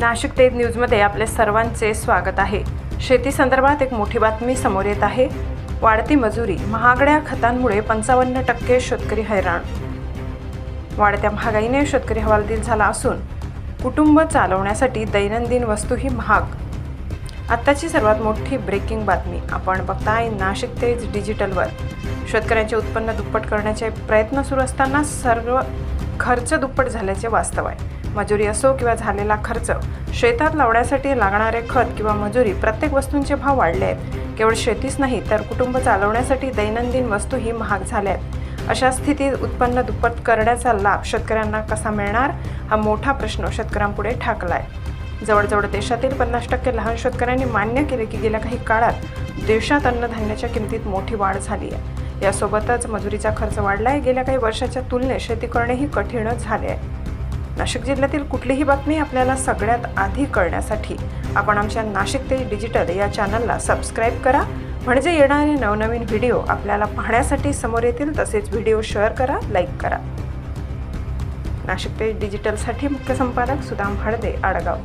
नाशिक तेज न्यूजमध्ये आपले सर्वांचे स्वागत आहे। शेती संदर्भात एक मोठी बातमी समोर येत आहे। वाढती मजुरी, महागड्या खतांमुळे 55% शेतकरी हैराण। वाढत्या महागाईने शेतकरी हवालदिल झाला असून कुटुंब चालवण्यासाठी दैनंदिन वस्तूही महाग। आत्ताची सर्वात मोठी ब्रेकिंग बातमी आपण बघताय नाशिक तेज डिजिटलवर। शेतकऱ्यांचे उत्पन्न दुप्पट करण्याचे प्रयत्न सुरू असताना सर्व खर्च दुप्पट झाल्याचे वास्तव आहे। मजुरी असो किंवा झालेला खर्च, शेतात लावण्यासाठी लागणारे खत किंवा मजुरी, प्रत्येक वस्तूंचे भाव वाढले आहेत। केवळ शेतीच नाही तर कुटुंब चालवण्यासाठी दैनंदिन वस्तूही महाग झाल्या आहेत। अशा स्थितीत उत्पन्न दुप्पट करण्याचा लाभ शेतकऱ्यांना कसा मिळणार, हा मोठा प्रश्न शेतकऱ्यांपुढे ठाकलाय। जवळजवळ देशातील 50% लहान शेतकऱ्यांनी मान्य केले की गेल्या काही काळात देशात अन्नधान्याच्या किमतीत मोठी वाढ झाली आहे। यासोबतच मजुरीचा खर्च वाढलाय। गेल्या काही वर्षाच्या तुलनेत शेती करणेही कठीणच झाले आहे। नाशिक जिल्ह्यातील कुठलीही बातमी आपल्याला सगळ्यात आधी कळण्यासाठी आपण आमच्या नाशिक तेज डिजिटल या चॅनलला सबस्क्राईब करा, म्हणजे येणारे नवनवीन व्हिडिओ आपल्याला पाहण्यासाठी समोर येतील। तसेच व्हिडिओ शेअर करा, लाईक करा। नाशिक तेज डिजिटलसाठी मुख्य संपादक सुदाम हळदे, आडगाव।